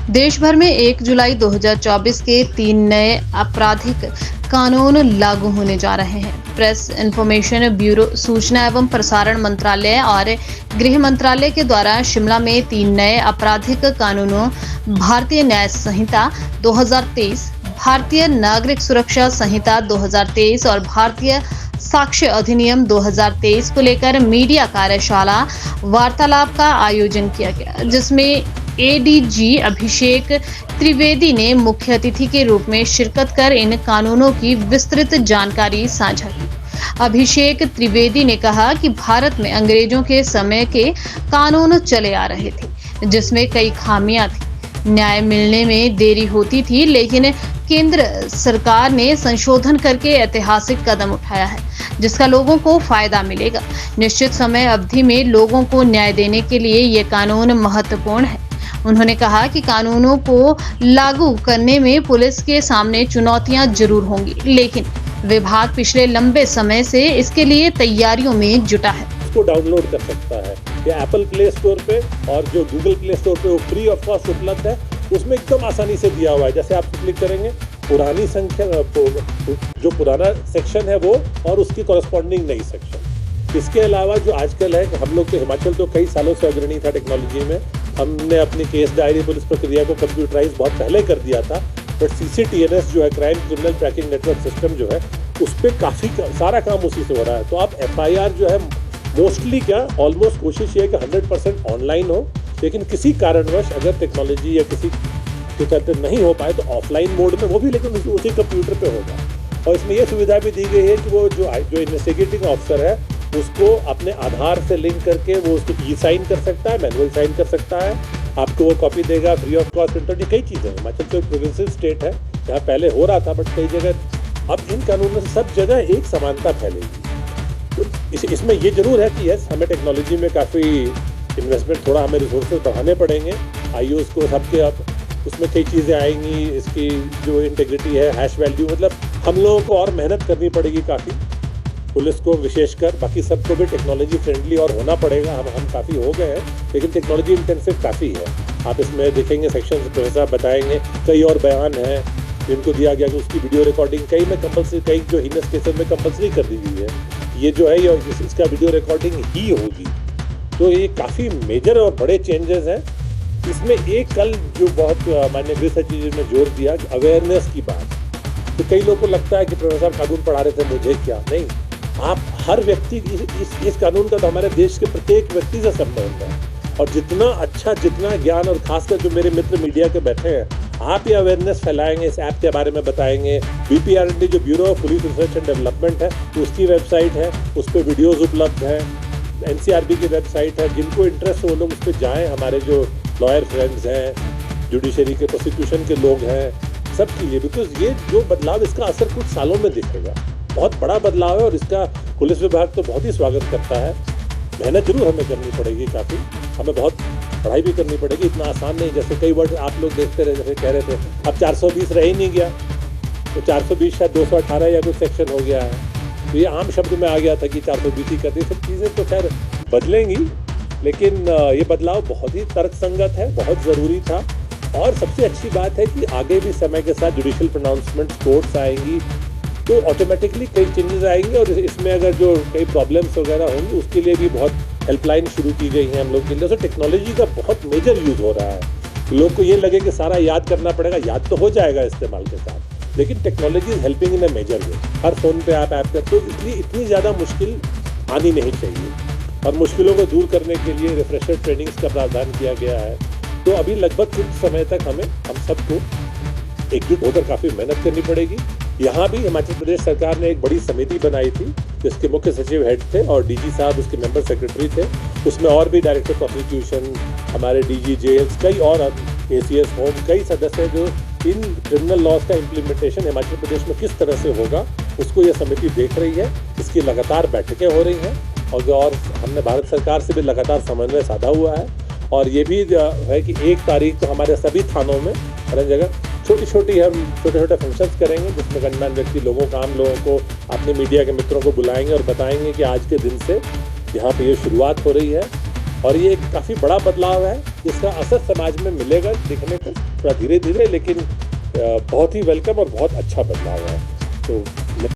देश भर में 1 जुलाई 2024 के 3 नए आपराधिक कानून लागू होने जा रहे हैं। प्रेस इन्फॉर्मेशन ब्यूरो, सूचना एवं प्रसारण मंत्रालय और गृह मंत्रालय के द्वारा शिमला में 3 नए आपराधिक कानूनों भारतीय न्याय संहिता 2023, भारतीय नागरिक सुरक्षा संहिता 2023 और भारतीय साक्ष्य अधिनियम 2023 को लेकर मीडिया कार्यशाला वार्तालाप का आयोजन किया गया, जिसमें एडीजी अभिषेक त्रिवेदी ने मुख्य अतिथि के रूप में शिरकत कर इन कानूनों की विस्तृत जानकारी साझा की। अभिषेक त्रिवेदी ने कहा कि भारत में अंग्रेजों के समय के कानून चले आ रहे थे, जिसमें कई खामियां थी। न्याय मिलने में देरी होती थी, लेकिन केंद्र सरकार ने संशोधन करके ऐतिहासिक कदम उठाया है, जिसका लोगों को फायदा मिलेगा। निश्चित समय अवधि में लोगों को न्याय देने के लिए ये कानून महत्वपूर्ण है। उन्होंने कहा कि कानूनों को लागू करने में पुलिस के सामने चुनौतियां जरूर होंगी, लेकिन विभाग पिछले लंबे समय से इसके लिए तैयारियों में जुटा है। इसको डाउनलोड कर सकता है या एप्पल प्ले स्टोर पे और जो गूगल प्ले स्टोर पे वो फ्री ऑफ कॉस्ट उपलब्ध है। उसमें एकदम आसानी से दिया हुआ है। जैसे आप क्लिक करेंगे पुरानी संख्या, जो पुराना सेक्शन है वो और उसकी कॉरेस्पॉन्डिंग नई सेक्शन। इसके अलावा जो आजकल है, हम लोग तो हिमाचल तो कई सालों से अग्रणी था टेक्नोलॉजी में। हमने अपनी केस डायरी पुलिस प्रक्रिया को कंप्यूटराइज बहुत पहले कर दिया था, बट CCTNS जो है, crime criminal tracking network system जो है, उस पर काफ़ी सारा काम उसी से हो रहा है। तो आप FIR जो है मोस्टली क्या ऑलमोस्ट कोशिश ये है कि 100% ऑनलाइन हो, लेकिन किसी कारणवश अगर टेक्नोलॉजी या किसी के चलते नहीं हो पाए तो ऑफलाइन मोड में वो भी, लेकिन उसी कंप्यूटर पे होगा। और इसमें यह सुविधा भी दी गई है कि वो जो इन्वेस्टिगेटिंग ऑफिसर है उसको अपने आधार से लिंक करके वो उसको ई-साइन कर सकता है, मैनुअल साइन कर सकता है, आपको वो कॉपी देगा फ्री ऑफ कॉस्ट प्रिंटर। ये कई चीज़ें हैं। हिमाचल तो एक प्रोविंशियल स्टेट है, जहाँ पहले हो रहा था, बट कई जगह अब इन कानूनों से सब जगह एक समानता फैलेगी। तो इसमें ये जरूर है कि यस, हमें टेक्नोलॉजी में काफ़ी इन्वेस्टमेंट, थोड़ा हमें रिसोर्सेज बढ़ाने पड़ेंगे। IOs को सबके अब उसमें कई चीज़ें आएंगी। इसकी जो इंटीग्रिटी है, हैश वैल्यू, मतलब हम लोगों को और मेहनत करनी पड़ेगी काफ़ी, पुलिस को विशेषकर। बाकी सबको भी टेक्नोलॉजी फ्रेंडली और होना पड़ेगा। हम काफ़ी हो गए हैं, लेकिन टेक्नोलॉजी इंटेंसिव काफ़ी है। आप इसमें देखेंगे सेक्शन प्रोफेसर बताएंगे, कई और बयान हैं जिनको दिया गया कि उसकी वीडियो रिकॉर्डिंग कई में कंपल्सरी, कई जो हीनस केसेस में कंपल्सरी कर दी गई है। ये जो है इसका वीडियो रिकॉर्डिंग ही होगी। तो ये काफ़ी मेजर और बड़े चेंजेस हैं। इसमें एक कल जो बहुत माननीय गृह सचिव जी ने जोर दिया कि अवेयरनेस की बात। तो कई लोगों को लगता है कि प्रोफेसर कानून पढ़ा रहे थे, मुझे क्या। नहीं, आप हर व्यक्ति इस कानून का तो हमारे देश के प्रत्येक व्यक्ति से संबंध है। और जितना अच्छा, जितना ज्ञान, और खासकर जो मेरे मित्र मीडिया के बैठे हैं, आप ये अवेयरनेस फैलाएंगे, इस ऐप के बारे में बताएंगे। BPRD जो bureau of police research and development है, उसकी वेबसाइट है, उस पर वीडियोज़ उपलब्ध हैं। NCRB की वेबसाइट है, जिनको इंटरेस्ट हो वो लोग उस पर जाएँ। हमारे जो लॉयर फ्रेंड्स हैं, जुडिशरी के, प्रोसिक्यूशन के लोग हैं, सबके लिए। बिकॉज ये जो बदलाव, इसका असर कुछ सालों में दिखेगा। बहुत बड़ा बदलाव है और इसका पुलिस विभाग तो बहुत ही स्वागत करता है। मेहनत जरूर हमें करनी पड़ेगी काफ़ी, हमें बहुत पढ़ाई भी करनी पड़ेगी। इतना आसान नहीं। जैसे कई वर्ड आप लोग देखते रहे, जैसे कह रहे थे अब 420 रह ही नहीं गया, तो 420 शायद 218 या कुछ सेक्शन हो गया है। तो ये आम शब्द में आ गया था कि 420 ही कर दी। सब चीज़ें तो खैर बदलेंगी, लेकिन ये बदलाव बहुत ही तर्कसंगत है, बहुत ज़रूरी था। और सबसे अच्छी बात है कि आगे भी समय के साथ जुडिशियल प्रोनाउंसमेंट कोर्ट्स आएंगी, तो ऑटोमेटिकली कई चेंजेस आएंगे। और इसमें अगर जो कई प्रॉब्लम्स वगैरह होंगी, उसके लिए भी बहुत हेल्पलाइन शुरू की गई है हम लोग के लिए। तो टेक्नोलॉजी का बहुत मेजर यूज़ हो रहा है। लोग को ये लगे कि सारा याद करना पड़ेगा, याद तो हो जाएगा इस्तेमाल के साथ, लेकिन technology is helping in a major way. हर फ़ोन पे आप ऐप करते हो, इसलिए इतनी ज़्यादा मुश्किल आनी नहीं चाहिए। और मुश्किलों को दूर करने के लिए रिफ्रेशर ट्रेनिंग्स का प्रावधान किया गया है। तो अभी लगभग कुछ समय तक हम सबको एकजुट होकर काफ़ी मेहनत करनी पड़ेगी। यहाँ भी हिमाचल प्रदेश सरकार ने एक बड़ी समिति बनाई थी, जिसके मुख्य सचिव हेड थे और DG साहब उसके मेंबर सेक्रेटरी थे। उसमें और भी डायरेक्टर प्रोसिक्यूशन, हमारे DG जेल्स, कई और ACS होम, कई सदस्य जो इन क्रिमिनल लॉज का इम्प्लीमेंटेशन हिमाचल प्रदेश में किस तरह से होगा, उसको यह समिति देख रही है। इसकी लगातार बैठकें हो रही हैं और हमने भारत सरकार से भी लगातार समन्वय साधा हुआ है। और ये भी है कि 1 तारीख को हमारे सभी थानों में हर जगह छोटे छोटे फंक्शंस करेंगे, जिसमें गणमान्य व्यक्ति लोगों को, आम लोगों को, अपने मीडिया के मित्रों को बुलाएंगे और बताएंगे कि आज के दिन से यहाँ पे ये शुरुआत हो रही है। और ये एक काफ़ी बड़ा बदलाव है। जिसका असर समाज में मिलेगा दिखने को थोड़ा धीरे धीरे, लेकिन बहुत ही वेलकम और बहुत अच्छा बदलाव है। तो